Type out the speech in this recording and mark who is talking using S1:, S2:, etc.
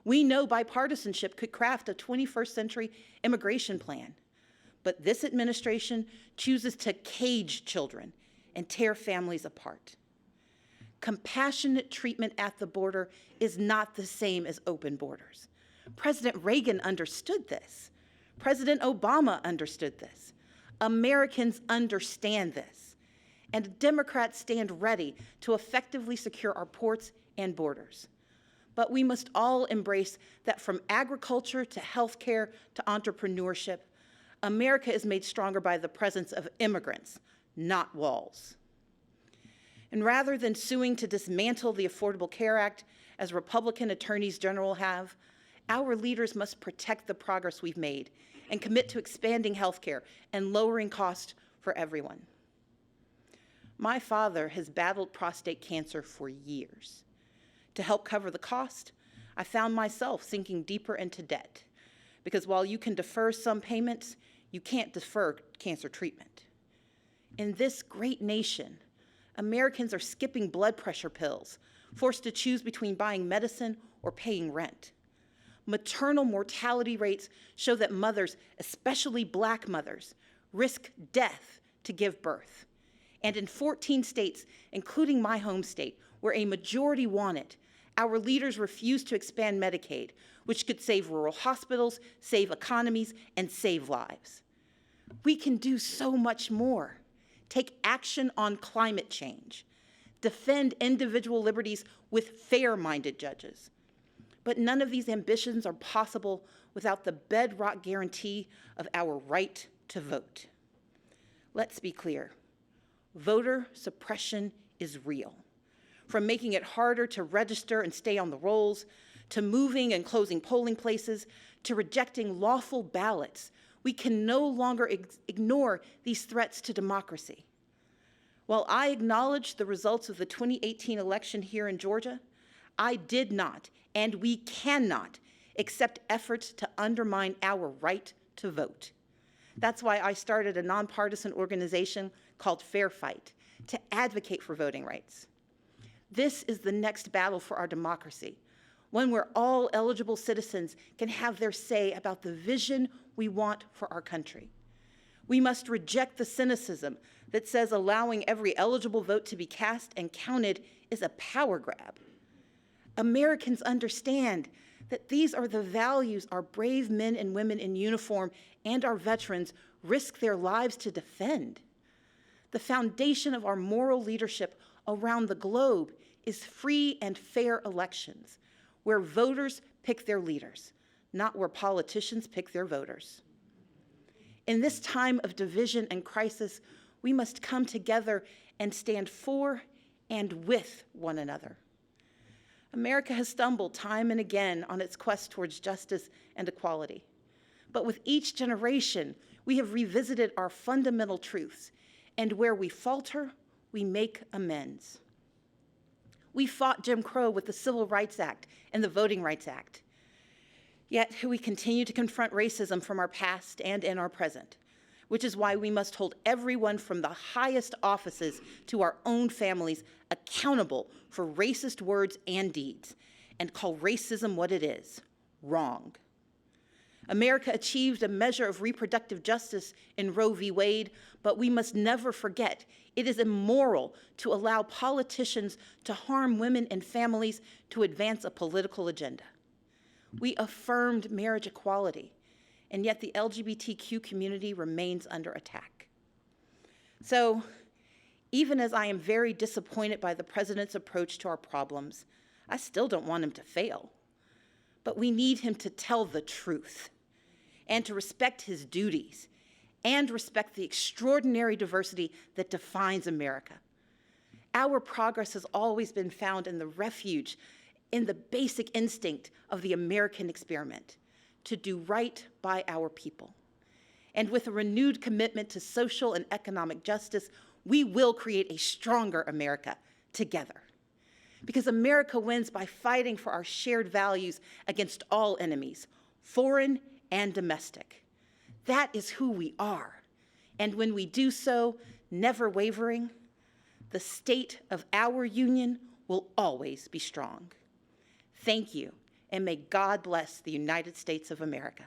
S1: We know bipartisanship could craft a 21st century immigration plan, but this administration chooses to cage children and tear families apart. Compassionate treatment at the border is not the same as open borders. President Reagan understood this. President Obama understood this. Americans understand this. And Democrats stand ready to effectively secure our ports and borders. But we must all embrace that from agriculture to healthcare to entrepreneurship, America is made stronger by the presence of immigrants, not walls. And rather than suing to dismantle the Affordable Care Act, as Republican attorneys general have, our leaders must protect the progress we've made and commit to expanding healthcare and lowering costs for everyone. My father has battled prostate cancer for years. To help cover the cost, I found myself sinking deeper into debt, because while you can defer some payments, you can't defer cancer treatment. In this great nation, Americans are skipping blood pressure pills, forced to choose between buying medicine or paying rent. Maternal mortality rates show that mothers, especially Black mothers, risk death to give birth. And in 14 states, including my home state, where a majority want it, our leaders refuse to expand Medicaid, which could save rural hospitals, save economies, and save lives. We can do so much more. Take action on climate change. Defend individual liberties with fair-minded judges. But none of these ambitions are possible without the bedrock guarantee of our right to vote. Let's be clear. Voter suppression is real. From making it harder to register and stay on the rolls, to moving and closing polling places, to rejecting lawful ballots, we can no longer ignore these threats to democracy. While I acknowledge the results of the 2018 election here in Georgia, I did not, and we cannot, accept efforts to undermine our right to vote. That's why I started a nonpartisan organization called Fair Fight to advocate for voting rights. This is the next battle for our democracy, one where all eligible citizens can have their say about the vision we want for our country. We must reject the cynicism that says allowing every eligible vote to be cast and counted is a power grab. Americans understand that these are the values our brave men and women in uniform and our veterans risk their lives to defend. The foundation of our moral leadership around the globe is free and fair elections, where voters pick their leaders, not where politicians pick their voters. In this time of division and crisis, we must come together and stand for and with one another. America has stumbled time and again on its quest towards justice and equality. But with each generation, we have revisited our fundamental truths, and where we falter, we make amends. We fought Jim Crow with the Civil Rights Act and the Voting Rights Act. Yet we continue to confront racism from our past and in our present, which is why we must hold everyone from the highest offices to our own families accountable for racist words and deeds, and call racism what it is, wrong. America achieved a measure of reproductive justice in Roe v. Wade, but we must never forget it is immoral to allow politicians to harm women and families to advance a political agenda. We affirmed marriage equality, and yet the LGBTQ community remains under attack. So, even as I am very disappointed by the president's approach to our problems, I still don't want him to fail. But we need him to tell the truth and to respect his duties and respect the extraordinary diversity that defines America. Our progress has always been found in the refuge, in the basic instinct of the American experiment, to do right by our people. And with a renewed commitment to social and economic justice, we will create a stronger America together. Because America wins by fighting for our shared values against all enemies, foreign and domestic. That is who we are. And when we do so, never wavering, the state of our union will always be strong. Thank you, and may God bless the United States of America.